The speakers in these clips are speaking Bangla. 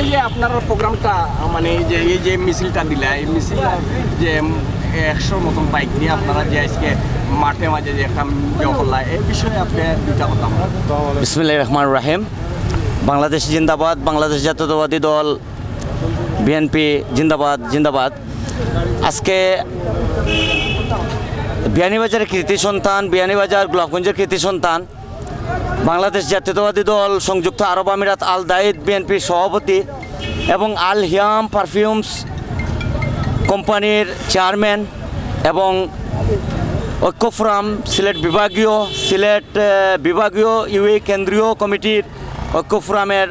এই যে আপনার প্রোগ্রামটা মানে এই যে মিছিলটা দিলা, এই মিছিল যে 100 মতন বাইক নিয়ে আপনারা যে আজকে মাঠে মাঝে যে একটা করলা, এই বিষয়ে আপনি দুইটা কথা। বিসমিল্লাহির রহমানির রহিম। বাংলাদেশ জিন্দাবাদ, বাংলাদেশ জাতীয়তাবাদী দল বিএনপি জিন্দাবাদ জিন্দাবাদ। আজকে বিয়ানীবাজারের কৃতি সন্তান, বিয়ানীবাজার গোলাপগঞ্জের কৃতি সন্তান, বাংলাদেশ জাতীয়তাবাদী দল সংযুক্ত আরব আমিরাত আল দাইদ বিএনপির সভাপতি এবং আল হিয়াম পারফিউমস কোম্পানির চেয়ারম্যান এবং ঐক্য ফোরাম সিলেট বিভাগীয় ইউএ কেন্দ্রীয় কমিটির ঐক্য ফোরামের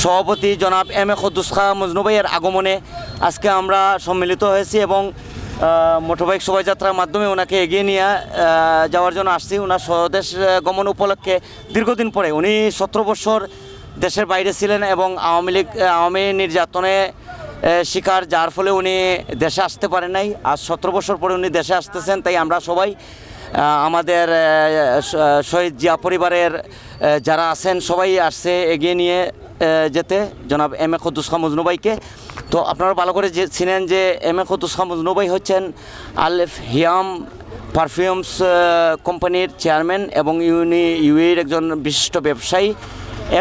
সভাপতি জনাব এম এ কুদ্দুস খাঁ মজনু ভাইয়ের আগমনে আজকে আমরা সম্মিলিত হয়েছি এবং মোটরবাইক শোভাযাত্রার মাধ্যমে ওনাকে এগিয়ে নিয়ে যাওয়ার জন্য আসছি। ওনার স্বদেশ গমন উপলক্ষে দীর্ঘদিন পরে, উনি 17 বছর দেশের বাইরে ছিলেন এবং আওয়ামী নির্যাতনে শিকার, যার ফলে উনি দেশে আসতে পারেন নাই। আজ 17 বছর পরে উনি দেশে আসতেছেন। তাই আমরা সবাই আমাদের শহীদ জিয়া পরিবারের যারা আছেন সবাই আসছে এগিয়ে নিয়ে যেতে জনাব এম এ কুদ্দুস খাঁ মজনু ভাইকে। তো আপনারা ভালো করে চিনেন যে এম এ কুদ্দুস খাঁ মজনু ভাই হচ্ছেন আল হিয়াম পারফিউমস কোম্পানির চেয়ারম্যান এবং ইউএর একজন বিশিষ্ট ব্যবসায়ী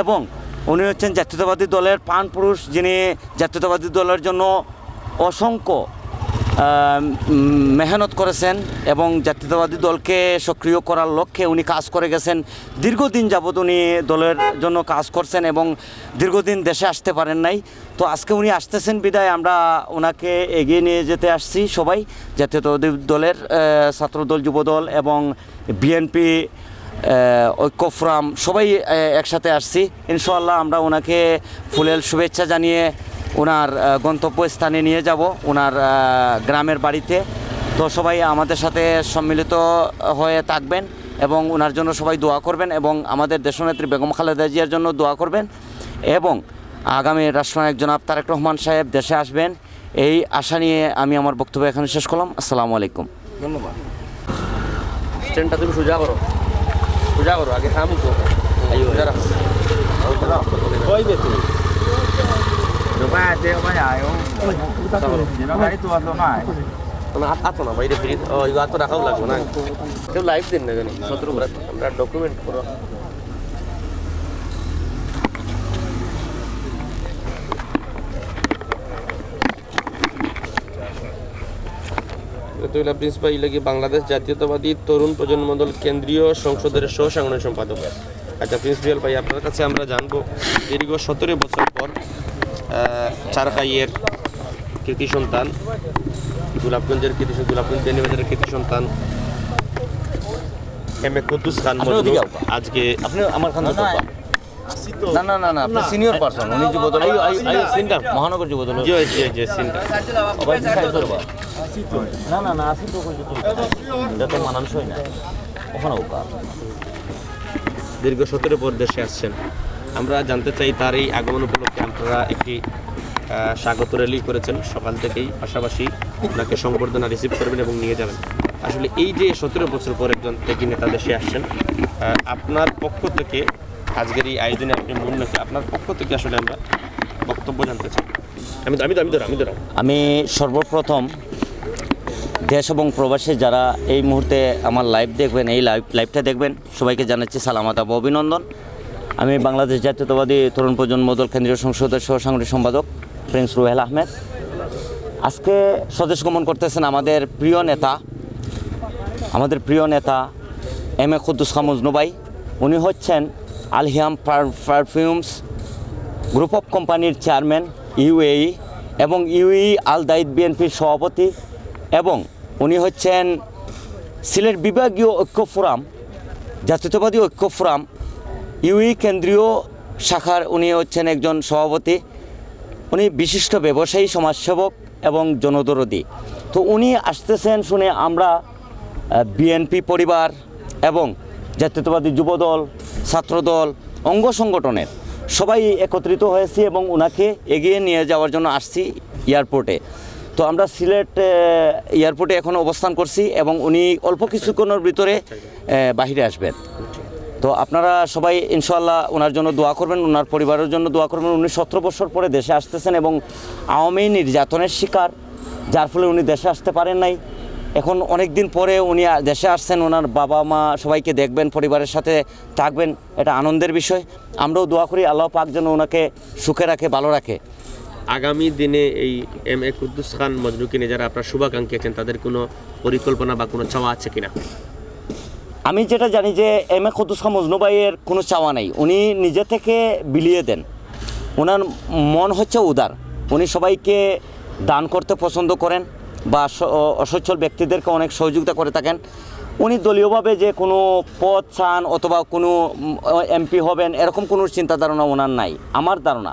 এবং উনি হচ্ছেন জাতীয়তাবাদী দলের প্রাণপুরুষ, যিনি জাতীয়তাবাদী দলের জন্য অসংখ্য মেহনত করেছেন এবং জাতীয়তাবাদী দলকে সক্রিয় করার লক্ষ্যে উনি কাজ করে গেছেন। দীর্ঘদিন যাবৎ উনি দলের জন্য কাজ করছেন এবং দীর্ঘদিন দেশে আসতে পারেন নাই। তো আজকে উনি আসতেছেন বিদায় আমরা ওনাকে এগিয়ে নিয়ে যেতে আসছি সবাই, জাতীয়তাবাদী দলের ছাত্রদল, যুবদল এবং বিএনপি ঐক্য ফোরাম সবাই একসাথে আসছি। ইনশাআল্লাহ আমরা ওনাকে ফুলেল শুভেচ্ছা জানিয়ে ওনার গন্তব্যস্থানে নিয়ে যাব, ওনার গ্রামের বাড়িতে। তো সবাই আমাদের সাথে সম্মিলিত হয়ে থাকবেন এবং ওনার জন্য সবাই দোয়া করবেন এবং আমাদের দেশনেত্রী বেগম খালেদা জিয়ার জন্য দোয়া করবেন এবং আগামী রাষ্ট্রনায়ক জনাব তারেক রহমান সাহেব দেশে আসবেন, এই আশা নিয়ে আমি আমার বক্তব্য এখানে শেষ করলাম। আসসালামু আলাইকুম। ধন্যবাদ। স্ট্যান্ডটা তুমি সোজা করো আগে থামো তো যারা আতো না বাইরে ফিরি আতো রাখাও লাগবে না, কেউ লাইভ দিন না জানি 17 আমরা ডকুমেন্ট করো। প্রিন্স ভাই লাগি বাংলাদেশ জাতীয়তাবাদী তরুণ প্রজন্ম দল কেন্দ্রীয় সংসদের সহ সাংগঠনিক সম্পাদক। আচ্ছা প্রিন্স ভাই, আপনার কাছে আমরা জানবো দীর্ঘ 17 বছর পর চারখাইয়ের কৃতি সন্তান, গোলাপগঞ্জ বেনিবাজারের কৃতি সন্তান এম এ কুদ্দুস খান মজনু আজকে আপনি আমার খান না না না না আপনি সিনিয়র পারসন, উনি যুবদল সিন্টার মহানগর যুবদল জি সিন্টার না না না আসি তো যত মানানসই না ওখানে দীর্ঘ 17 পর দেশে আসছেন। আমরা জানতে চাই তার এই আগমন উপলক্ষে আপনারা একটি স্বাগত র্যালি করেছেন সকাল থেকেই, পাশাপাশি ওনাকে সংবর্ধনা রিসিভ করবেন এবং নিয়ে যাবেন। আসলে এই যে 17 বছর পর একজন ত্যাগী নেতা দেশে আসছেন, আপনার পক্ষ থেকে আজকের এই আয়োজনে আপনি মূল নেতা, আপনার পক্ষ থেকে আসলে আমরা বক্তব্য জানতে চাই। আমি সর্বপ্রথম দেশ এবং প্রবাসে যারা এই মুহূর্তে আমার লাইভ দেখবেন, এই লাইভটা দেখবেন, সবাইকে জানাচ্ছি সালামাত ও অভিনন্দন। আমি বাংলাদেশ জাতীয়তাবাদী তরুণ প্রজন্ম দল কেন্দ্রীয় সংসদের সহ সাংগঠনিক সম্পাদক প্রিন্স রুহেল আহমেদ। আজকে স্বদেশ গমন করতেছেন আমাদের প্রিয় নেতা এম এ কুদ্দুস খাঁ মজনু ভাই। উনি হচ্ছেন আল হিয়াম পারফিউমস গ্রুপ অফ কোম্পানির চেয়ারম্যান ইউএই এবং আল দাইদ বিএনপির সভাপতি এবং উনি হচ্ছেন সিলেট বিভাগীয় ঐক্য ফোরাম, জাতীয়তাবাদী ঐক্য ফোরাম কেন্দ্রীয় শাখার উনি হচ্ছেন একজন সভাপতি। উনি বিশিষ্ট ব্যবসায়ী, সমাজসেবক এবং জনদরদী। তো উনি আসতেছেন শুনে আমরা বিএনপি পরিবার এবং জাতীয়তাবাদী যুবদল, ছাত্রদল, অঙ্গ সংগঠনের সবাই একত্রিত হয়েছি এবং ওনাকে এগিয়ে নিয়ে যাওয়ার জন্য আসছি এয়ারপোর্টে। তো আমরা সিলেট এয়ারপোর্টে এখন অবস্থান করছি এবং উনি অল্প কিছুক্ষণের ভিতরে বাহিরে আসবেন। তো আপনারা সবাই ইনশাআল্লাহ ওনার জন্য দোয়া করবেন, ওনার পরিবারের জন্য দোয়া করবেন। উনি 17 বছর পরে দেশে আসতেছেন এবং আওয়ামী নির্যাতনের শিকার, যার ফলে উনি দেশে আসতে পারেন নাই। এখন অনেক দিন পরে উনি দেশে আসছেন, ওনার বাবা মা সবাইকে দেখবেন, পরিবারের সাথে থাকবেন, এটা আনন্দের বিষয়। আমরাও দোয়া করি আল্লাহ পাক যেন ওনাকে সুখে রাখে, ভালো রাখে। আগামী দিনে এই এম এ কুদ্দুস খান মজনুকে নিয়ে যারা আপনার শুভাকাঙ্ক্ষী আছেন তাদের কোনো পরিকল্পনা বা কোনো চাওয়া আছে কিনা? আমি যেটা জানি যে এম এ কুদ্দুস খান মজনু ভাইয়ের কোনো চাওয়া নাই, উনি নিজে থেকে বিলিয়ে দেন। ওনার মন হচ্ছে উদার, উনি সবাইকে দান করতে পছন্দ করেন বা অসচ্ছল ব্যক্তিদেরকে অনেক সহযোগিতা করে থাকেন। উনি দলীয়ভাবে যে কোনো পদ চান অথবা কোনো এমপি হবেন এরকম কোনো চিন্তাধারণা ওনার নাই। আমার ধারণা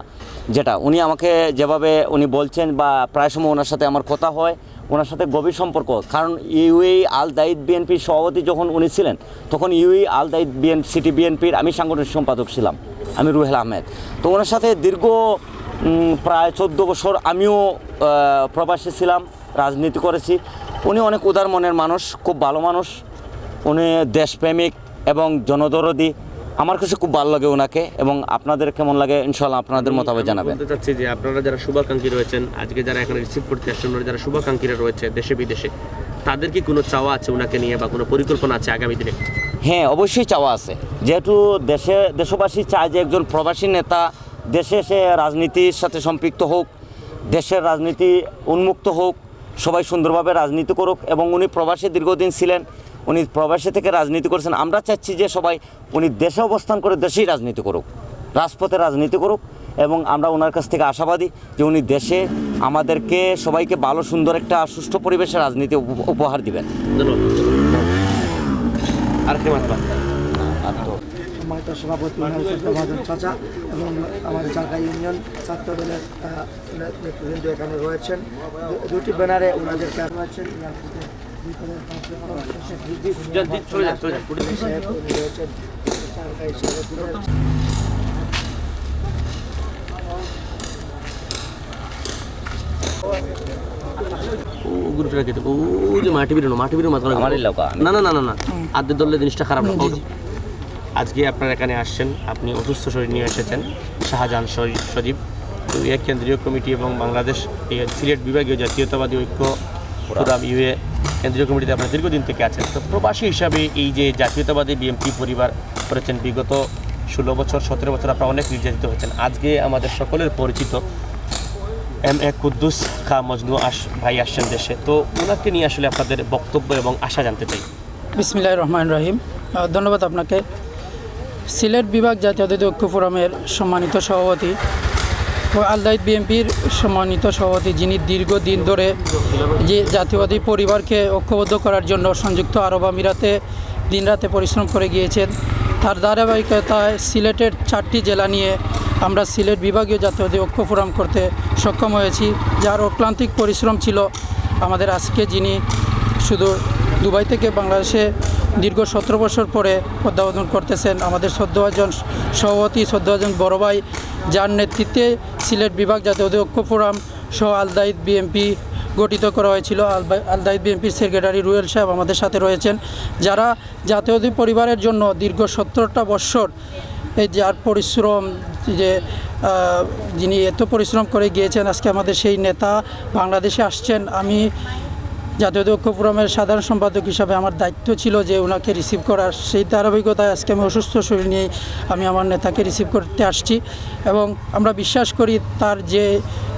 যেটা উনি আমাকে যেভাবে উনি বলছেন বা প্রায় সময় ওনার সাথে আমার কথা হয়, ওনার সাথে গভীর সম্পর্ক। কারণ ইউএই আল দায়িদ বিএনপির সভাপতি যখন উনি ছিলেন তখন ইউএই আল দায়িদ সিটি বিএনপির আমি সাংগঠনিক সম্পাদক ছিলাম, আমি রুহেল আহমেদ। তো ওনার সাথে দীর্ঘ প্রায় 14 বছর আমিও প্রবাসী ছিলাম, রাজনীতি করেছি। উনি অনেক উদার মনের মানুষ, খুব ভালো মানুষ, উনি দেশপ্রেমিক এবং জনদরদি। আমার কাছে খুব ভালো লাগে ওনাকে, এবং আপনাদের কেমন লাগে ইনশাআল্লাহ আপনাদের মতামত জানাবেন। বলতে চাচ্ছি যে আপনারা যারা শুভাকাঙ্ক্ষী রয়েছেন, আজকে যারা এখানে রিসিভ করতে আসছেন, যারা শুভাকাঙ্ক্ষীরা রয়েছে দেশে বিদেশে, তাদের কি কোনো চাওয়া আছে ওনাকে নিয়ে বা কোনো পরিকল্পনা আছে আগামী দিনে? হ্যাঁ, অবশ্যই চাওয়া আছে। যেহেতু দেশবাসী চায় যে একজন প্রবাসী নেতা দেশে এসে রাজনীতির সাথে সম্পৃক্ত হোক, দেশের রাজনীতি উন্মুক্ত হোক, সবাই সুন্দরভাবে রাজনীতি করুক। এবং উনি প্রবাসী দীর্ঘদিন ছিলেন, উনি প্রবাসী থেকে রাজনীতি করেছেন। আমরা চাচ্ছি যে সবাই উনি দেশে অবস্থান করে দেশেই রাজনীতি করুক, রাজপথে রাজনীতি করুক। এবং আমরা ওনার কাছ থেকে আশাবাদী যে উনি দেশে আমাদেরকে সবাইকে ভালো সুন্দর একটা সুষ্ঠু পরিবেশে রাজনীতি উপহার দিবেন। সম্মানিত সভাপতি মহাজন চাচা এবং আমাদের চাকা ইউনিয়ন ছাত্র দলের নেতৃবৃন্দ এখানে রয়েছেন, দুটি ব্যানারে ওনাদের রয়েছেন। মাটি বেরোনো না না না না না আদ্যের দলের জিনিসটা খারাপ না। আজকে আপনারা এখানে আসছেন, আপনি অসুস্থ শরীর নিয়ে এসেছেন, শাহজাহান সজীব। তো এই কেন্দ্রীয় কমিটি এবং বাংলাদেশ এই সিলেট বিভাগীয় জাতীয়তাবাদী ঐক্য ফোরাম ইউএ কেন্দ্রীয় কমিটিতে আপনার দীর্ঘদিন থেকে আছেন। তো প্রবাসী হিসাবে এই যে জাতীয়তাবাদী বিএনপি পরিবার করেছেন, বিগত 16 বছর 17 বছর আপনারা অনেক নির্যাতিত হয়েছেন। আজকে আমাদের সকলের পরিচিত এম এ কুদ্দুস খান মজনু ভাই আসছেন দেশে, তো ওনাকে নিয়ে আসলে আপনাদের বক্তব্য এবং আশা জানতে চাই। বিসমিল্লাহির রহমানির রহিম। ধন্যবাদ আপনাকে। সিলেট বিভাগ জাতীয়তাবাদী ঐক্য ফোরামের সম্মানিত সভাপতি ও আল দায়িদ বিএনপির সম্মানিত সভাপতি, যিনি দীর্ঘদিন ধরে যে জাতীয়বাদী পরিবারকে ঐক্যবদ্ধ করার জন্য সংযুক্ত আরব আমিরাতে দিনরাতে পরিশ্রম করে গিয়েছেন, তার ধারাবাহিকতায় সিলেটের 4টি জেলা নিয়ে আমরা সিলেট বিভাগীয় জাতীয়তাবাদী ঐক্য ফোরাম করতে সক্ষম হয়েছি, যার অক্লান্তিক পরিশ্রম ছিল আমাদের আজকে যিনি শুধু দুবাই থেকে বাংলাদেশে দীর্ঘ 17 বছর পরে প্রত্যাবর্তন করতেছেন, আমাদের 14 জন সভাপতি, 14 জন বড় ভাই, যার নেতৃত্বে সিলেট বিভাগ জাতীয়তাবাদী ঐক্য ফোরাম সহ আল দায়িদ বিএনপি গঠিত করা হয়েছিল। আল দায়িদ বিএনপির সেক্রেটারি রুয়েল সাহেব আমাদের সাথে রয়েছেন, যারা জাতীয়তাবাদী পরিবারের জন্য দীর্ঘ 17টা বৎসর এই যার পরিশ্রম, যে যিনি এত পরিশ্রম করে গিয়েছেন, আজকে আমাদের সেই নেতা বাংলাদেশে আসছেন। আমি জাতীয়তাবাদী ঐক্য ফোরামের সাধারণ সম্পাদক হিসাবে আমার দায়িত্ব ছিল যে ওনাকে রিসিভ করার। সেই ধারাবাহিকতায় আজকে আমি অসুস্থ শরীর নিয়ে আমি আমার নেতাকে রিসিভ করতে আসছি, এবং আমরা বিশ্বাস করি তার যে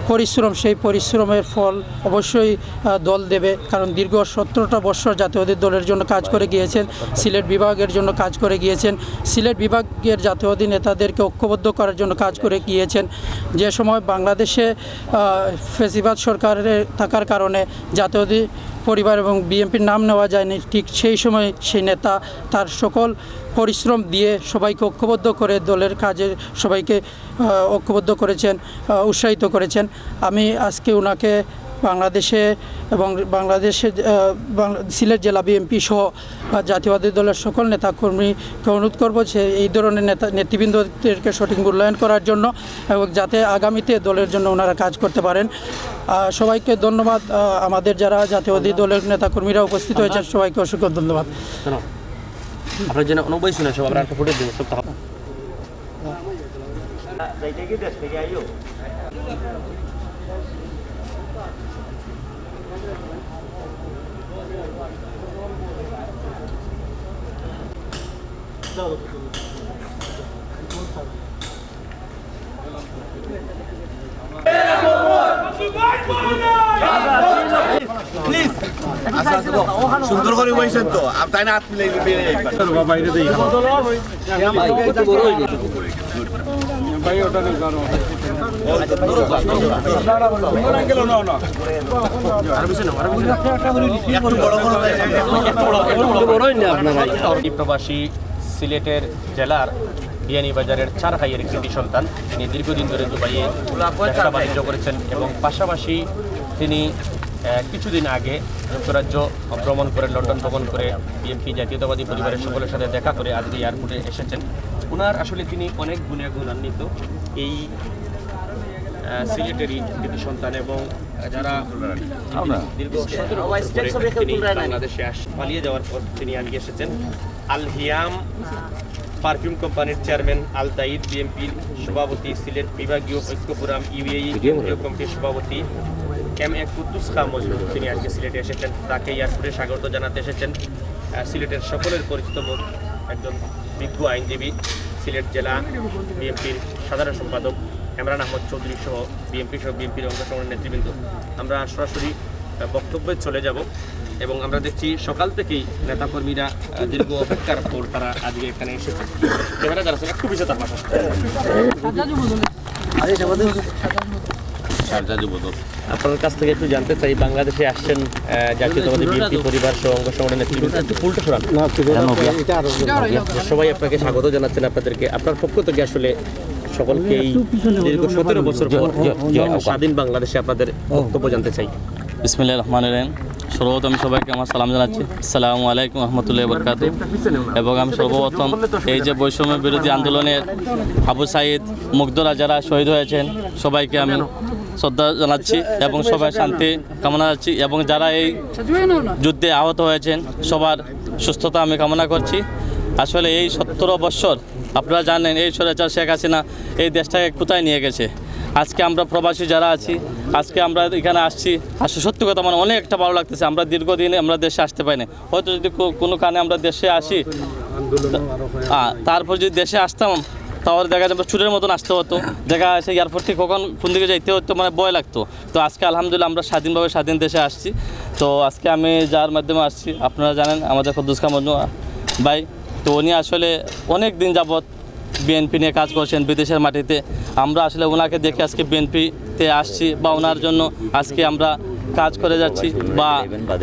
পরিশ্রম, সেই পরিশ্রমের ফল অবশ্যই দল দেবে। কারণ দীর্ঘ 17টা বছর জাতীয়তাবাদী দলের জন্য কাজ করে গিয়েছেন, সিলেট বিভাগের জন্য কাজ করে গিয়েছেন, সিলেট বিভাগের জাতীয়তাবাদী নেতাদেরকে ঐক্যবদ্ধ করার জন্য কাজ করে গিয়েছেন। যে সময় বাংলাদেশে ফ্যাসিবাদ সরকারের থাকার কারণে জাতীয়তাবাদী পরিবার এবং বিএনপির নাম নেওয়া যায়নি, ঠিক সেই সময় সেই নেতা তার সকল পরিশ্রম দিয়ে সবাইকে ঐক্যবদ্ধ করে দলের কাজে সবাইকে ঐক্যবদ্ধ করেছেন, উৎসাহিত করেছেন। আমি আজকে ওনাকে বাংলাদেশে এবং বাংলাদেশের সিলেট জেলা বিএনপি সহ জাতীয়তাবাদী দলের সকল নেতাকর্মীকে অনুরোধ করব যে এই ধরনের নেতৃবৃন্দদেরকে সঠিক মূল্যায়ন করার জন্য, এবং যাতে আগামীতে দলের জন্য ওনারা কাজ করতে পারেন। সবাইকে ধন্যবাদ। আমাদের যারা জাতীয়তাবাদী দলের নেতাকর্মীরা উপস্থিত হয়েছেন সবাইকে অসংখ্য ধন্যবাদ। আপনার জন্য অনুভব শুনে সব আমরা একটা ফুটেজ দেবো সব সুন্দর করে বইছেন তো তাই না হাত মিলাই বাইরে দেই প্রবাসী সিলেটের জেলার বিয়ানীবাজারের চারখাইয়ের কৃতি সন্তান। তিনি দীর্ঘদিন ধরে দুবাইয়ে ব্যবসা বাণিজ্য করেছেন এবং পাশাপাশি তিনি কিছুদিন আগে যুক্তরাজ্য ভ্রমণ করে, লন্ডন ভ্রমণ করে বিএনপি জাতীয়তাবাদী পরিবারের সকলের সাথে দেখা করে আজকে এয়ারপোর্টে এসেছেন। ওনার আসলে তিনি অনেক গুণে গুণান্বিত এই সিলেটেরই কৃতি সন্তান এবং যারা দীর্ঘ 17 বছর ধরে তিনি বাংলাদেশে পালিয়ে যাওয়ার পর তিনি আজকে এসেছেন। আল হিয়াম পারফিউম কোম্পানির চেয়ারম্যান আল দাইদ, বিএনপির সভাপতি, সিলেট বিভাগীয় ঐক্য ফোরাম ইউএই কেন্দ্রীয় কমিটির সভাপতি এম.এ. কুদ্দুস খাঁ মজনু, তিনি আজকে সিলেটে এসেছেন। তাকে এয়ারপোর্টে স্বাগত জানাতে এসেছেন সিলেটের সকলের পরিচিত মুখ, একজন বিজ্ঞ আইনজীবী, সিলেট জেলা বিএনপির সাধারণ সম্পাদক ইমরান আহমদ চৌধুরী সহ বিএনপির অংশগ্রহণের নেতৃবৃন্দ। আমরা সরাসরি বক্তব্যে চলে যাব এবং আমরা দেখছি সকাল থেকেই নেতাকর্মীরা দীর্ঘ অপেক্ষার পর তারা আজকে এখানে এসেছে। ক্যামেরা যারা একটু পিছিয়ে তার পাশে আপনার কাছ থেকে একটু জানতে চাই, বাংলাদেশে আসছেন জাতীয়তাবাদী বিএনপি পরিবার সহ অঙ্গ সংগঠনের নেতৃবৃন্দ, একটু ফুলটা সরান, সবাই আপনাকে স্বাগত জানাচ্ছেন। আপনাদেরকে আপনার পক্ষ থেকে আসলে সকলকে এই দীর্ঘ 17 বছর পর স্বাধীন বাংলাদেশে আপনাদের বক্তব্য জানতে চাই। বিসমিল্লাহির রহমানির রহিম। সর্বপ্রথম আমি সবাইকে আমার সালাম জানাচ্ছি, আসসালামু আলাইকুম রহমতুল্লাহি ওয়া বারাকাতুহু। এবং আমি সর্বপ্রথম এই যে বৈষম্য বিরোধী আন্দোলনের আবু সাঈদ, মুগ্ধরা যারা শহীদ হয়েছেন সবাইকে আমি শ্রদ্ধা জানাচ্ছি এবং সবাই শান্তি কামনা করছি এবং যারা এই যুদ্ধে আহত হয়েছেন সবার সুস্থতা আমি কামনা করছি। আসলে এই 17 বছর আপনারা জানেন এই স্বৈরাচার শেখ হাসিনা এই দেশটাকে কোথায় নিয়ে গেছে। আজকে আমরা প্রবাসী যারা আছি, আজকে আমরা এখানে আসছি, আসলে সত্যি কথা মানে অনেকটা ভালো লাগতেছে। আমরা দীর্ঘদিন আমরা দেশে আসতে পারি না, হয়তো যদি কোনো কারণে আমরা দেশে আসি তারপর যদি দেশে আসতাম তাহলে দেখা যাবে চুরের মতন আসতে হতো, দেখা যাচ্ছে এয়ারপোর্ট থেকে কোন দিকে যাইতে হতো, মানে ভয় লাগতো। তো আজকে আলহামদুলিল্লাহ আমরা স্বাধীন দেশে আসছি। তো আজকে আমি যার মাধ্যমে আসছি আপনারা জানেন আমাদের কুদ্দুস খাঁ মজনু ভাই, তো উনি আসলে অনেক দিন যাবৎ বিএনপি নিয়ে কাজ করছেন বিদেশের মাটিতে। আমরা আসলে ওনাকে দেখে আজকে বিএনপিতে আসছি বা ওনার জন্য আজকে আমরা কাজ করে যাচ্ছি, বা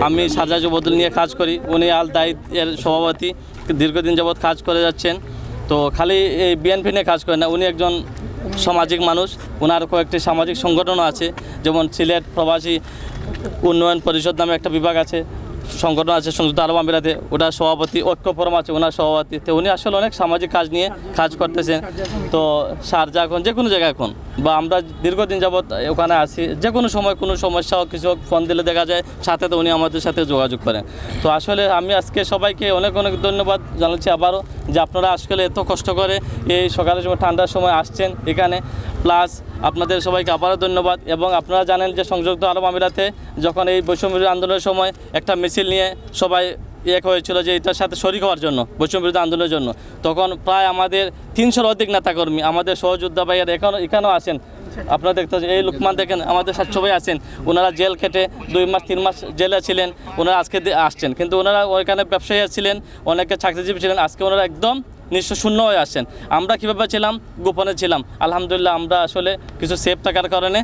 আমি সাজা যুবদল নিয়ে কাজ করি, উনি আল দাইদ এর সভাপতি, দীর্ঘদিন যাবৎ কাজ করে যাচ্ছেন। তো খালি এই বিএনপি নিয়ে কাজ করেন না, উনি একজন সামাজিক মানুষ, ওনার কয়েকটি সামাজিক সংগঠনও আছে, যেমন সিলেট প্রবাসী উন্নয়ন পরিষদ নামে একটা বিভাগ আছে, সংগঠন আছে সংযুক্ত আরব আমিরাতে, ওটার সভাপতি, ঐক্য ফোরাম আছে ওনার সভাপতি। তো উনি আসলে অনেক সামাজিক কাজ নিয়ে কাজ করতেছেন। তো শারজাহ এখন যে কোনো জায়গায় এখন বা আমরা দীর্ঘদিন যাবৎ ওখানে আসি, যে কোনো সময় কোনো সমস্যা হোক কিছু হোক ফোন দিলে দেখা যায় সাথে, তো উনি আমাদের সাথে যোগাযোগ করেন। তো আসলে আমি আজকে সবাইকে অনেক ধন্যবাদ জানাচ্ছি আবারও, যে আপনারা আসলে এত কষ্ট করে এই সকালের সময় ঠান্ডার সময় আসছেন এখানে, প্লাস আপনাদের সবাইকে আবারও ধন্যবাদ। এবং আপনারা জানেন যে সংযুক্ত আরব আমিরাতে যখন এই বৈষম্য আন্দোলনের সময় একটা মিছিল নিয়ে সবাই এক হয়েছিল যে এটার সাথে শরিক হওয়ার জন্য, বৈষম্য বিরোধী আন্দোলনের জন্য, তখন প্রায় আমাদের 300-র অধিক নেতাকর্মী, আমাদের সহযোদ্ধা ভাইয়ের এখানেও আছেন। আপনারা দেখতে পাচ্ছেন এই লোকমান দেখেন, আমাদের সাথে সবাই আছেন, ওনারা জেল খেটে 2 মাস 3 মাস জেলে ছিলেন, ওনারা আজকে আসছেন। কিন্তু ওনারা ওইখানে ব্যবসায়ী ছিলেন, অনেকে চাকরিজীবী ছিলেন, আজকে ওনারা একদম নিঃস্ব শূন্য হয়ে আসছেন। আমরা কীভাবে ছিলাম, গোপনে ছিলাম, আলহামদুলিল্লাহ আমরা আসলে কিছু সেফ থাকার কারণে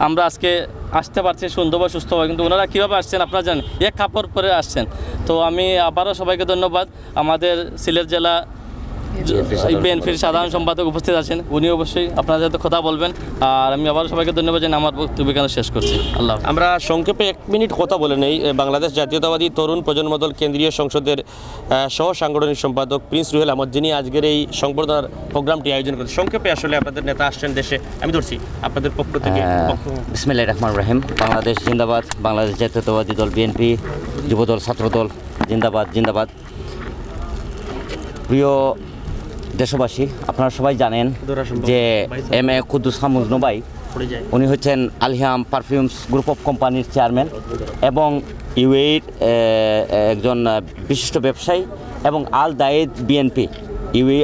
আমরা আজকে আসতে পারছি সুন্দরভাবে সুস্থভাবে। কিন্তু ওনারা কীভাবে আসছেন আপনারা জানেন, এক কাপড় পরে আসছেন। তো আমি আবারও সবাইকে ধন্যবাদ। আমাদের সিলেট জেলা বিএনপির সাধারণ সম্পাদক উপস্থিত আছেন, উনি অবশ্যই আপনাদের সাথে কথা বলবেন। আর আমি আবার সবাইকে ধন্যবাদ জানাই, আমার বক্তব্য এখানে শেষ করছি। আল্লাহ। আমরা সংক্ষেপে 1 মিনিট কথা বলে নেই। বাংলাদেশ জাতীয়তাবাদী তরুণ প্রজন্ম দল কেন্দ্রীয় সংসদের সহ সাংগঠনিক সম্পাদক প্রিন্স রুহেল আহমদ, যিনি আজকের এই সংবর্ধনার প্রোগ্রামটি আয়োজন করেছেন। সংক্ষেপে আসলে আপনাদের নেতা আসছেন দেশে, আমি ধরছি আপনাদের পক্ষ থেকে। বিসমিল্লাহির রহমানির রহিম। বাংলাদেশ জিন্দাবাদ, বাংলাদেশ জাতীয়তাবাদী দল বিএনপি, যুবদল ছাত্রদল জিন্দাবাদ জিন্দাবাদ। প্রিয় দেশবাসী, আপনারা সবাই জানেন যে এম এ কুদ্দুস খান মজনু ভাই উনি হচ্ছেন আলহিয়াম পারফিউমস গ্রুপ অফ কোম্পানির চেয়ারম্যান এবং ইউএইর একজন বিশিষ্ট ব্যবসায়ী এবং আল দায়েদ বিএনপি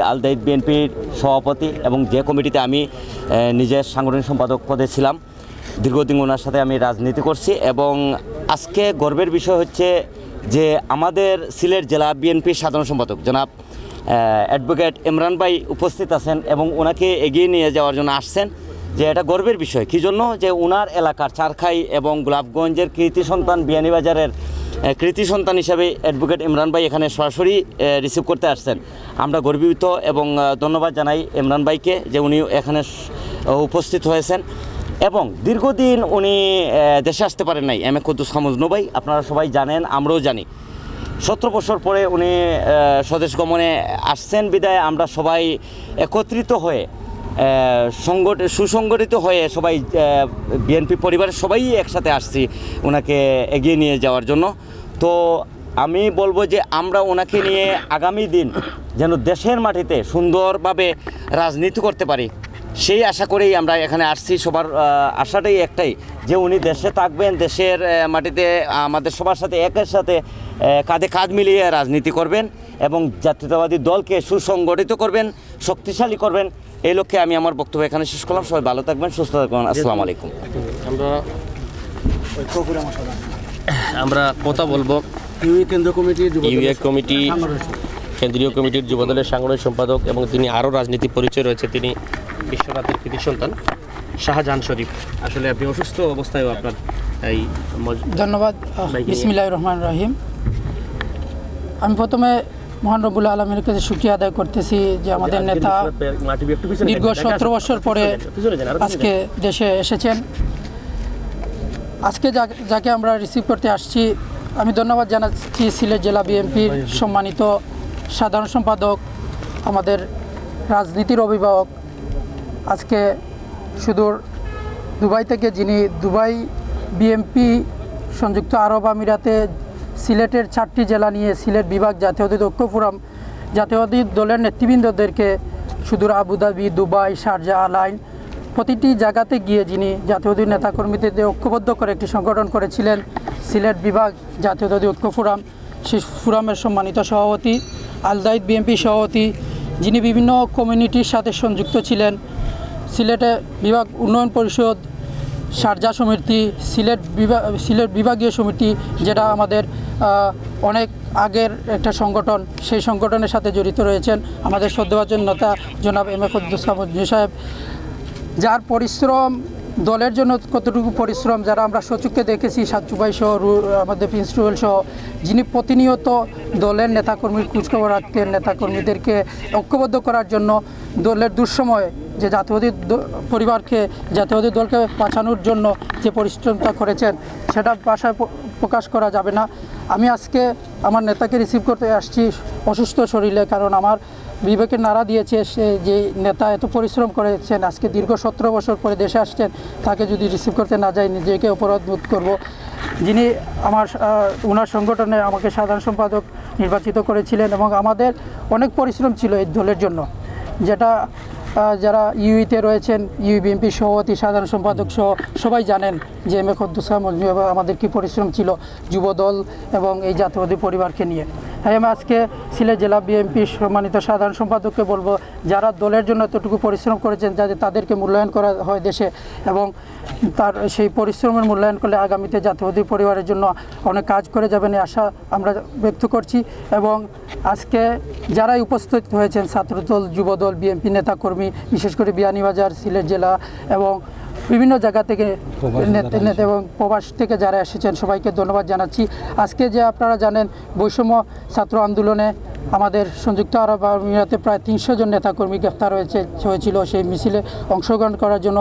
আল দায়েদ বিএনপির সভাপতি এবং যে কমিটিতে আমি নিজের সাংগঠনিক সম্পাদক পদে ছিলাম। দীর্ঘদিন ওনার সাথে আমি রাজনীতি করছি এবং আজকে গর্বের বিষয় হচ্ছে যে আমাদের সিলেট জেলা বিএনপির সাধারণ সম্পাদক জনাব অ্যাডভোকেট ইমরান ভাই উপস্থিত আছেন এবং ওনাকে এগিয়ে নিয়ে যাওয়ার জন্য আসছেন। যে এটা গর্বের বিষয় কী জন্য, যে ওনার এলাকার চারখাই এবং গোলাপগঞ্জের কৃতি সন্তান বিয়ানীবাজারের কৃতি সন্তান হিসাবে অ্যাডভোকেট ইমরান ভাই এখানে সরাসরি রিসিভ করতে আসছেন। আমরা গর্বিত এবং ধন্যবাদ জানাই ইমরান ভাইকে যে উনি এখানে উপস্থিত হয়েছেন এবং দীর্ঘদিন উনি দেশে আসতে পারেন নাই। এম এ কুদ্দুস খান মজনু ভাই আপনারা সবাই জানেন, আমরাও জানি 17 বছর পরে উনি স্বদেশ গমনে আসছেন বিদায় আমরা সবাই একত্রিত হয়ে সুসংগঠিত হয়ে সবাই বিএনপি পরিবারের সবাই একসাথে আসছি ওনাকে এগিয়ে নিয়ে যাওয়ার জন্য। তো আমি বলবো যে আমরা ওনাকে নিয়ে আগামী দিন যেন দেশের মাটিতে সুন্দরভাবে রাজনীতি করতে পারি, সেই আশা করেই আমরা এখানে আসছি। সবার আশাটাই একটাই যে উনি দেশে থাকবেন, দেশের মাটিতে আমাদের সবার সাথে একের সাথে কাঁধে কাঁধ মিলিয়ে রাজনীতি করবেন এবং জাতীয়তাবাদী দলকে সুসংগঠিত করবেন, শক্তিশালী করবেন। এই লক্ষ্যে আমি আমার বক্তব্য এখানে শেষ করলাম। সবাই ভালো থাকবেন, সুস্থ থাকবেন। আসসালামু আলাইকুম। আমরা কথা বলবো ইউএ কমিটি কেন্দ্রীয় কমিটির যুবদলের সাংগঠনিক সম্পাদক এবং তিনি আরও রাজনীতি পরিচয় রয়েছে, তিনি বিশ্বনাথের কৃতি সন্তান শাহজাহান শরীফ। আসলে আপনি অসুস্থ অবস্থায়ও আপনার এই ধন্যবাদ। বিসমিল্লাহির রহমানির রহিম। আমি প্রথমে মহান রব্বুল আলমীর কাছে শুকরিয়া আদায় করতেছি যে আমাদের নেতা দীর্ঘ 17 বছর পরে আজকে দেশে এসেছেন। আজকে যাকে আমরা রিসিভ করতে আসছি, আমি ধন্যবাদ জানাচ্ছি সিলেট জেলা বিএনপির সম্মানিত সাধারণ সম্পাদক, আমাদের রাজনীতির অভিভাবক, আজকে সুদূর দুবাই থেকে যিনি দুবাই বিএনপি সংযুক্ত আরব আমিরাতে সিলেটের 4টি জেলা নিয়ে সিলেট বিভাগ জাতীয়তাবাদী ঐক্য ফোরাম জাতীয়তাবাদী দলের নেতৃবৃন্দদেরকে সুদূর আবুধাবি, দুবাই, শারজাহ, আলাইন প্রতিটি জায়গাতে গিয়ে যিনি জাতীয়তাবাদী নেতাকর্মীদের ঐক্যবদ্ধ করে একটি সংগঠন করেছিলেন সিলেট বিভাগ জাতীয়তাবাদী ঐক্য ফোরাম, সেই ফোরামের সম্মানিত সভাপতি আল দায়েদ বিএনপি সভাপতি, যিনি বিভিন্ন কমিউনিটির সাথে সংযুক্ত ছিলেন, সিলেটে বিভাগ উন্নয়ন পরিষদ, শারজাহ সমিতি, সিলেট বিভাগীয় সমিতি, যেটা আমাদের অনেক আগের একটা সংগঠন, সেই সংগঠনের সাথে জড়িত রয়েছেন আমাদের শ্রদ্ধাভাজন নেতা জনাব এম এ কুদ্দুস খান মজনু সাহেব, যার পরিশ্রম দলের জন্য কতটুকু পরিশ্রম যারা আমরা সচক্ষে দেখেছি, সাচ্চু ভাই সহ আমাদের প্রিন্স রুয়েল সহ, যিনি প্রতিনিয়ত দলের নেতাকর্মীর খোঁজখবর রাখতেন, নেতাকর্মীদেরকে ঐক্যবদ্ধ করার জন্য দলের দুঃসময়ে যে জাতীয়তাবাদী পরিবারকে জাতীয়তাবাদী দলকে বাঁচানোর জন্য যে পরিশ্রমটা করেছেন সেটা ভাষায় প্রকাশ করা যাবে না। আমি আজকে আমার নেতাকে রিসিভ করতে আসছি অসুস্থ শরীরে, কারণ আমার বিবেকের নাড়া দিয়েছে সে যে নেতা এত পরিশ্রম করেছেন, আজকে দীর্ঘ 17 বছর পরে দেশে আসছেন, তাকে যদি রিসিভ করতে না যাই নিজেকে অপরাধ বোধ করব। যিনি ওনার সংগঠনে আমাকে সাধারণ সম্পাদক নির্বাচিত করেছিলেন এবং আমাদের অনেক পরিশ্রম ছিল এই দলের জন্য, যেটা যারা ইউইতে রয়েছেন, ইউই বিএনপি সভাপতি, সাধারণ সম্পাদক সহ সবাই জানেন যে এম এ কুদ্দুস খান মজনু এবং আমাদের কী পরিশ্রম ছিল যুবদল এবং এই জাতীয়তাবাদী পরিবারকে নিয়ে। তাই আমি আজকে সিলেট জেলা বিএনপির সম্মানিত সাধারণ সম্পাদককে বলবো, যারা দলের জন্য এতটুকু পরিশ্রম করেছেন যাতে তাদেরকে মূল্যায়ন করা হয় দেশে, এবং তার সেই পরিশ্রমের মূল্যায়ন করলে আগামীতে জাতীয়তাবাদী পরিবারের জন্য অনেক কাজ করে যাবেন এই আশা আমরা ব্যক্ত করছি। এবং আজকে যারাই উপস্থিত হয়েছেন, ছাত্রদল, যুবদল, বিএনপি নেতাকর্মী, বিশেষ করে বিয়ানীবাজার, সিলেট জেলা এবং বিভিন্ন জায়গা থেকে এবং প্রবাস থেকে যারা এসেছেন সবাইকে ধন্যবাদ জানাচ্ছি। আজকে যে আপনারা জানেন বৈষম্য ছাত্র আন্দোলনে আমাদের সংযুক্ত আরব আমিরাতে প্রায় 300 জন নেতাকর্মী গ্রেফতার হয়েছিল সেই মিছিলে অংশগ্রহণ করার জন্য।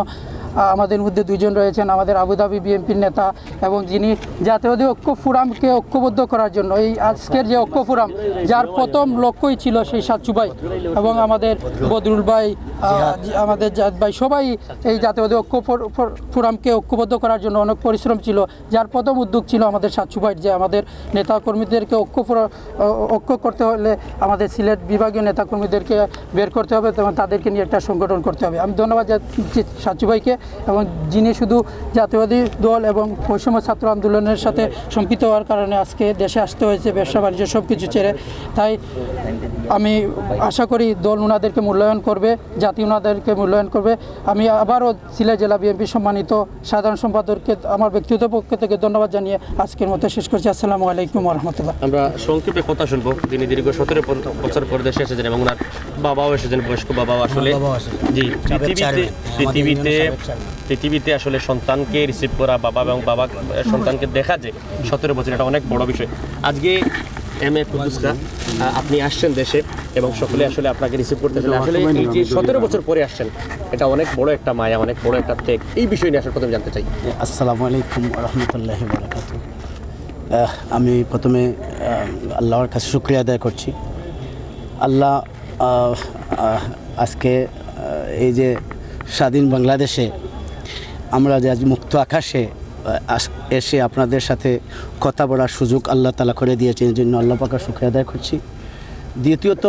আমাদের মধ্যে দুইজন রয়েছেন আমাদের আবুধাবি বিএনপির নেতা এবং যিনি জাতীয়তাবাদী ঐক্য ফোরামকে ঐক্যবদ্ধ করার জন্য এই আজকের যে ঐক্য ফোরাম যার প্রথম লক্ষ্যই ছিল সেই সাচ্চু ভাই এবং আমাদের বদরুল ভাই আমাদের জাত ভাই সবাই এই জাতীয়তাবাদী ঐক্য ফোরামকে ঐক্যবদ্ধ করার জন্য অনেক পরিশ্রম ছিল যার প্রথম উদ্যোগ ছিল আমাদের সাচ্চু ভাই যে আমাদের নেতাকর্মীদেরকে ঐক্য করতে হলে আমাদের সিলেট বিভাগীয় নেতাকর্মীদেরকে বের করতে হবে এবং তাদেরকে নিয়ে একটা সংগঠন করতে হবে। আমি ধন্যবাদ জানাচ্ছি সাচ্চু ভাইকে এবং যিনি শুধু জাতীয়বাদী দল এবং বৈষম্য ছাত্র আন্দোলনের সাথে সম্পৃক্ত হওয়ার কারণে আজকে দেশে আসতে হয়েছে ব্যবসা বাণিজ্য সব কিছু ছেড়ে। তাই আমি আশা করি দল ওনাদেরকে মূল্যায়ন করবে, জাতি ওনাদেরকে মূল্যায়ন করবে। আমি আবারও সিলেট জেলা বিএনপি সম্মানিত সাধারণ সম্পাদককে আমার ব্যক্তিগত পক্ষ থেকে ধন্যবাদ জানিয়ে আজকের মতো শেষ করছি। আসসালামু আলাইকুম ওয়া রাহমাতুল্লাহ। আমরা সংক্ষেপে কথা শুনবো। তিনি দীর্ঘ 17 বছর পর দেশে এসেছেন এবং ওনার বাবাও এসেছেন, বয়স্ক বাবাও। আসলে জি পৃথিবীতে আসলে সন্তানকে রিসিভ করা বাবা এবং বাবা সন্তানকে দেখা যে 17 বছর, এটা অনেক বড় বিষয়। আজকে এম এ কুদ্দুস খাঁ আপনি আসছেন দেশে এবং সকলে আসলে আপনাকে রিসিভ করতেছেন। আসলে এই যে 17 বছর পরে আসছেন, এটা অনেক বড় একটা মায়া, অনেক বড় একটা ত্যাগ। এই বিষয় নিয়ে আসলে প্রথমে জানতে চাই। আসসালামু আলাইকুম ওয়া রাহমাতুল্লাহি ওয়া বারাকাতুহু। আমি প্রথমে আল্লাহর কাছে শুকরিয়া আদায় করছি। আল্লাহ আজকে এই যে স্বাধীন বাংলাদেশে আমরা যে আজ মুক্ত আকাশে এসে আপনাদের সাথে কথা বলার সুযোগ আল্লাহ তাআলা করে দিয়েছেন, এই জন্য আল্লাহ পাকের শুকরিয়া আদায় করছি। দ্বিতীয়ত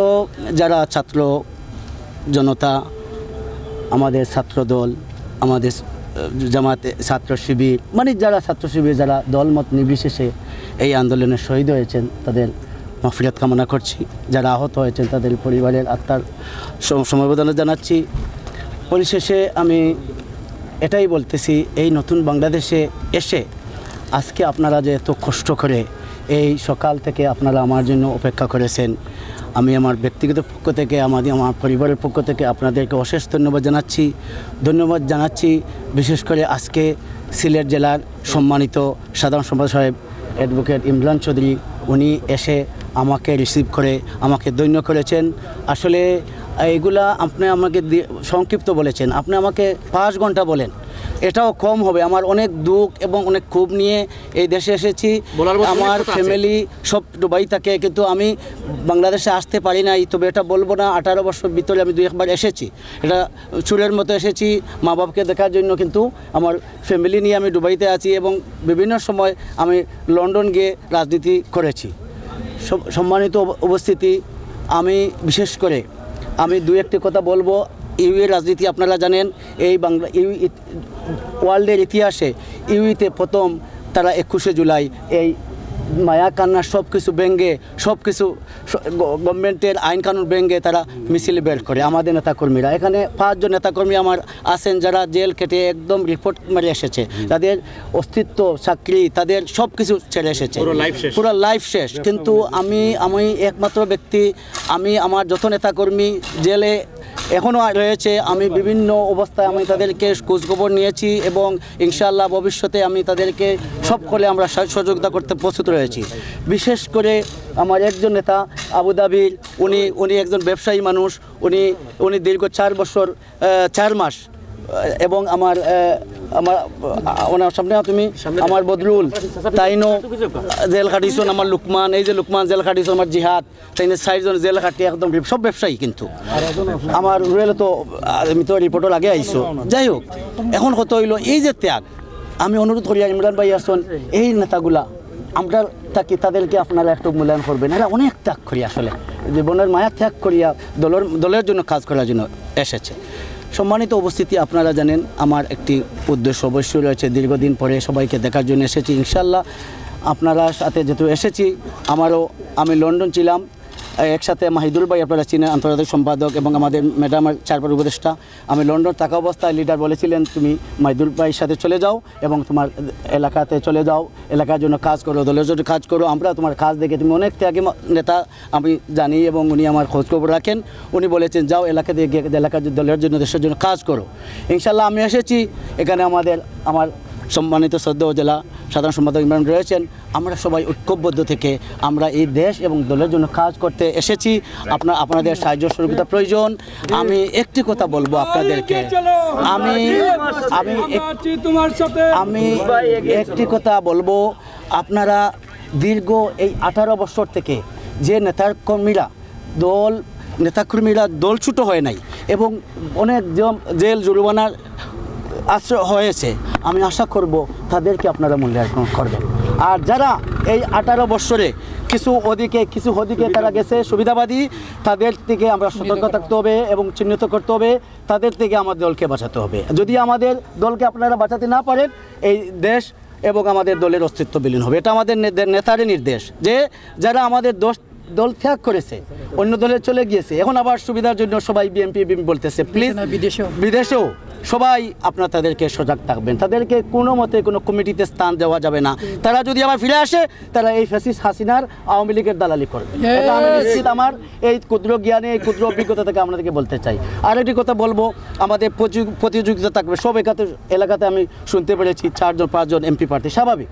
যারা ছাত্র জনতা, আমাদের ছাত্রদল, আমাদের জামাতে ছাত্র শিবির, মানে যারা ছাত্র শিবির, যারা দলমত নির্বিশেষে এই আন্দোলনে শহীদ হয়েছেন তাদের মাগফিরাত কামনা করছি। যারা আহত হয়েছেন তাদের পরিবারের আত্মার সমবেদনা জানাচ্ছি। পরিশেষে আমি এটাই বলতেছি, এই নতুন বাংলাদেশে এসে আজকে আপনারা যে এত কষ্ট করে এই সকাল থেকে আপনারা আমার জন্য অপেক্ষা করেছেন, আমি আমার ব্যক্তিগত পক্ষ থেকে আমার পরিবারের পক্ষ থেকে আপনাদেরকে অশেষ ধন্যবাদ জানাচ্ছি। বিশেষ করে আজকে সিলেট জেলার সম্মানিত সাধারণ সম্পাদক সাহেব অ্যাডভোকেট ইমরান চৌধুরী, উনি এসে আমাকে রিসিভ করে আমাকে ধন্য করেছেন। আসলে এইগুলা আপনি আমাকে সংক্ষিপ্ত বলেছেন, আপনি আমাকে 5 ঘন্টা বলেন, এটাও কম হবে। আমার অনেক দুঃখ এবং অনেক ক্ষোভ নিয়ে এই দেশে এসেছি। আমার ফ্যামিলি সব দুবাই থাকে, কিন্তু আমি বাংলাদেশে আসতে পারি নাই। তবে এটা বলবো না, 18 বছর ভিতরে আমি 2-1 এসেছি। এটা চুরের মতো এসেছি মা বাবাকে দেখার জন্য, কিন্তু আমার ফ্যামিলি নিয়ে আমি দুবাইতে আছি এবং বিভিন্ন সময় আমি লন্ডন গিয়ে রাজনীতি করেছি। সম্মানিত উপস্থিতি, আমি বিশেষ করে আমি 2-1টি কথা বলবো। ইউএর রাজনীতি আপনারা জানেন, এই বাংলা ওয়ার্ল্ডের ইতিহাসে ইউইতে প্রথম তারা 21শে জুলাই এই মায়া কান্না সব কিছু ভেঙে, সব কিছু গভর্নমেন্টের আইন কানুন ভেঙে তারা মিছিল বের করে। আমাদের নেতাকর্মীরা, এখানে 5 জন নেতাকর্মী আমার আছেন যারা জেল কেটে একদম রিপোর্ট মেরে এসেছে, তাদের অস্তিত্ব, চাকরি, তাদের সব কিছু ছেড়ে এসেছে, পুরো লাইফ শেষ। কিন্তু আমি একমাত্র ব্যক্তি, আমার যত নেতাকর্মী জেলে এখনও রয়েছে, আমি বিভিন্ন অবস্থায় আমি তাদেরকে খোঁজখবর নিয়েছি এবং ইনশাআল্লাহ ভবিষ্যতে আমি তাদেরকে সকলে আমরা সহযোগিতা করতে প্রস্তুত রয়েছি। বিশেষ করে আমার একজন নেতা আবুধাবির, উনি একজন ব্যবসায়ী মানুষ, উনি দীর্ঘ 4 বছর 4 মাস এবং ওনার সামনে তুমি আমার বদরুল তাইনো জেল খাটিছন, আমার লুকমান, এই যে লুকমান জেল খাটিছন, আমার জিহাদ তাইনে 4 জন জেল খাটি, একদম সব ব্যবসায়ী। কিন্তু আমার রুয়েল তো আমি তো রিপোর্টের আগে আইসো। যাই হোক, এখন কত হইল এই যে ত্যাগ, আমি অনুরোধ করি ইমরান ভাই আসুন, এই নেতাগুলা আমরা থাকি, তাদেরকে আপনারা একটু মূল্যায়ন করবেন। এরা অনেক ত্যাগ করি, আসলে জীবনের মায়া ত্যাগ করিয়া দলের জন্য কাজ করার জন্য এসেছে। সম্মানিত উপস্থিতি, আপনারা জানেন আমার একটি উদ্দেশ্য অবশ্যই রয়েছে, দীর্ঘদিন পরে সবাইকে দেখার জন্য এসেছি। ইনশাআল্লাহ আপনারা সাথে যেহেতু এসেছি, আমি লন্ডন ছিলাম, একসাথে মাহিদুল ভাই আপনারা চিনেন, আন্তর্জাতিক সম্পাদক, এবং আমাদের ম্যাডামের চারপার উপদেষ্টা। আমি লন্ডন থাকা অবস্থায় লিডার বলেছিলেন তুমি মাহিদুল ভাইয়ের সাথে চলে যাও এবং তোমার এলাকাতে চলে যাও, এলাকার জন্য কাজ করো, দলের জন্য কাজ করো, আমরা তোমার কাজ দেখে, তুমি অনেক ত্যাগী নেতা আমি জানি এবং উনি আমার খোঁজখবর রাখেন। উনি বলেছেন যাও এলাকাতে গিয়ে এলাকার দলের জন্য, দেশের জন্য কাজ করো। ইনশাআল্লাহ আমি এসেছি, এখানে আমার সম্মানিত শ্রদ্ধেয় জেলা সাধারণ সম্পাদক ইমরান রয়েছেন, আমরা সবাই ঐক্যবদ্ধ থেকে আমরা এই দেশ এবং দলের জন্য কাজ করতে এসেছি। আপনাদের সাহায্য সহযোগিতা প্রয়োজন। আমি একটি কথা বলবো আপনাদেরকে, আমি একটি কথা বলবো, আপনারা দীর্ঘ এই 18 বছর থেকে যে নেতাকর্মীরা দলচ্যুত হয় নাই এবং অনেক জেল জরিমানার আশ্রয় হয়েছে, আমি আশা করব তাদেরকে আপনারা মূল্যায়ন করবেন। আর যারা এই 18 বছরে কিছু ওদিকে তারা গেছে সুবিধাবাদী, তাদের থেকে আমরা সতর্ক থাকতে হবে এবং চিহ্নিত করতে হবে, তাদের থেকে আমাদের দলকে বাঁচাতে হবে। যদি আমাদের দলকে আপনারা বাঁচাতে না পারেন, এই দেশ এবং আমাদের দলের অস্তিত্ব বিলীন হবে। এটা আমাদের নেতারই নির্দেশ যে যারা আমাদের দল ত্যাগ করেছে, অন্য দলে চলে গিয়েছে, এখন আবার সুবিধার জন্য সবাই বিএনপি বলতেছে, প্লিজ বিদেশেও সবাই আপনারা তাদেরকে সজাগ থাকবেন। তাদেরকে কোনো মতে কোনো কমিটিতে স্থান দেওয়া যাবে না। তারা যদি আবার ফিরে আসে, তারা এই ফ্যাসিস্ট হাসিনার আওয়ামী লীগের দালালি করবে। এটা আমি নিশ্চিত আমার এই ক্ষুদ্র জ্ঞানে, এই ক্ষুদ্র অভিজ্ঞতা থেকে আপনাদেরকে বলতে চাই। আরেকটি কথা বলবো, আমাদের প্রতিযোগিতা থাকবে সব এলাকাতে। আমি শুনতে পেরেছি 4-5 এমপি প্রার্থী, স্বাভাবিক।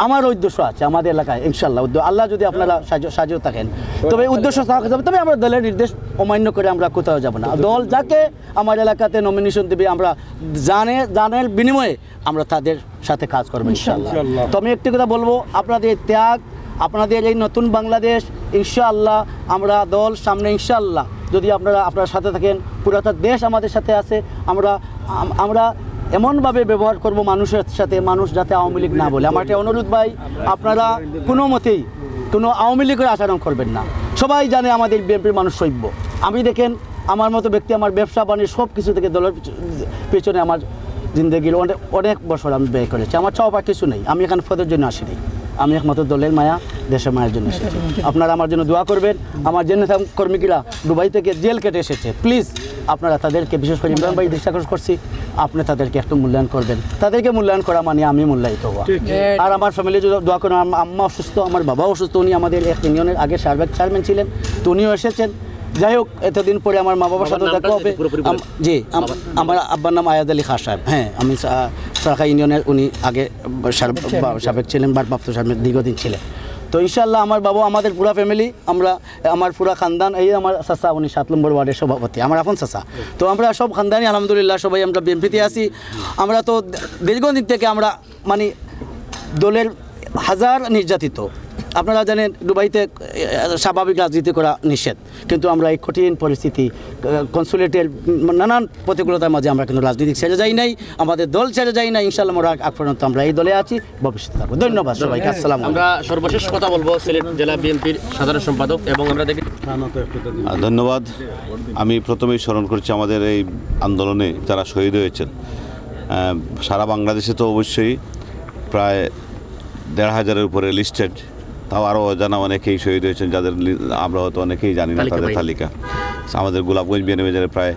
আমার উদ্দেশ্য আছে আমাদের এলাকায়, ইনশাল্লাহ আল্লাহ যদি আপনারা সাহায্য থাকেন, তবে উদ্দেশ্য থাকা যাবে। তবে আমরা দলের নির্দেশ অমান্য করে আমরা কোথাও যাব না। দল যাকে আমার এলাকাতে নমিনেশন দেবে, আমরা জানের বিনিময়ে আমরা তাদের সাথে কাজ করবো ইনশাল্লাহ। তো আমি একটি কথা বলবো, আপনাদের ত্যাগ, আপনাদের এই নতুন বাংলাদেশ, ইনশাআল্লাহ আমরা দল সামনে, ইনশাআল্লাহ যদি আপনারা সাথে থাকেন, পুরাটা দেশ আমাদের সাথে আছে। আমরা এমনভাবে ব্যবহার করব মানুষের সাথে, মানুষ যাতে আওয়ামী লীগ না বলে। আমার একটা অনুরোধ ভাই, আপনারা কোনো মতেই কোনো আওয়ামী লীগের আচরণ করবেন না। সবাই জানে আমাদের বিএনপির মানুষ সভ্য। আমি দেখেন, আমার মতো ব্যক্তি আমার ব্যবসা বাণিজ্য সব কিছু থেকে দলের পেছনে আমার জিন্দগির অনেক বছর আমি ব্যয় করেছি। আমার চাওয়া কিছু নেই, আমি এখানে পদের জন্য আসিনি, আমি একমাত্র দলের মায়া, দেশের মায়ের জন্য এসেছি। আপনারা আমার জন্য দোয়া করবেন। আমার যে নেতা কর্মীরা দুবাই থেকে জেল কেটে এসেছে, প্লিজ আপনারা তাদেরকে, বিশেষ করে ইমরান ভাই দৃষ্টি আকর্ষণ করছি, আপনি তাদেরকে একটু মূল্যায়ন করবেন। তাদেরকে মূল্যায়ন করা মানে আমি মূল্যায়িত হওয়া। আর আমার ফ্যামিলি যদি দোয়া করেন, আমার আম্মা অসুস্থ, আমার বাবা অসুস্থ, উনি আমাদের এক ইউনিয়নের আগে সাবেক চেয়ারম্যান ছিলেন, তো উনিও এসেছেন। যাই হোক, এতদিন পরে আমার মা বাবার সাথে দেখা হবে। জি, আমার আব্বার নাম আয়াদ আলী খান সাহেব। হ্যাঁ, আমি সারাখা ইউনিয়নের, উনি আগে সাবেক ছিলেন, ভারপ্রাপ্ত সাহেব দীর্ঘদিন ছিলেন। তো ইনশাআল্লাহ আমার বাবা, আমাদের পুরা ফ্যামিলি, আমার পুরা খানদান, এই আমার চাচা, উনি 7 নম্বর ওয়ার্ডের সভাপতি, আমার আপন চাচা। তো আমরা সব খানদানি আলহামদুলিল্লাহ সবাই আমরা বিএনপিতে আছি। আমরা তো দীর্ঘদিন থেকে আমরা মানে দলের হাজার নির্যাতিত। আপনারা জানেন দুবাইতে স্বাভাবিক রাজনীতি করা নিষেধ, কিন্তু আমরা এই কঠিন পরিস্থিতি, কনসুলেটের নানান প্রতিকূলতার মাঝে আমরা কিন্তু রাজনীতি ছেড়ে যাই নাই, আমাদের দল ছেড়ে যাই না। ইনশাআল্লাহ আমরা আগ পর্যন্ত আমরা এই দলে আছি, ভবিষ্যতে থাকবো। ধন্যবাদ সবাইকে। আসসালাম। আমরা সর্বশেষ কথা বলবো সিলেট জেলা বিএনপির সাধারণ সম্পাদক, এবং আমরা দেখি। ধন্যবাদ। আমি প্রথমেই স্মরণ করছি আমাদের এই আন্দোলনে যারা শহীদ হয়েছেন। সারা বাংলাদেশে তো অবশ্যই প্রায় 1,500-এর উপরে লিস্টেড, তাও আরও অজানা অনেকেই শহীদ হয়েছেন, যাদের আমরা হয়তো অনেকেই জানি না তাদের তালিকা। আমাদের গোলাপগঞ্জ বিএনপির প্রায়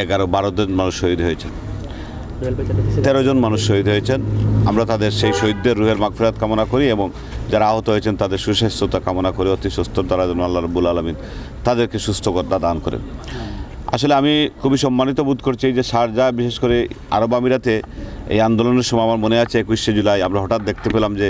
11-12 জন মানুষ শহীদ হয়েছেন, 13 জন মানুষ শহীদ হয়েছেন। আমরা তাদের সেই শহীদদের রুহের মাগফিরাত কামনা করি এবং যারা আহত হয়েছেন তাদের সুস্বাস্থ্যতা কামনা করি। অতি সুস্থ তারা যেন আল্লাহ রাব্বুল আলামিন তাদেরকে সুস্থতা দান করেন। আসলে আমি খুবই সম্মানিত বোধ করছি যে শারজাহ, বিশেষ করে আরব আমিরাতে এই আন্দোলনের সময় আমার মনে আছে 21শে জুলাই আমরা হঠাৎ দেখতে পেলাম যে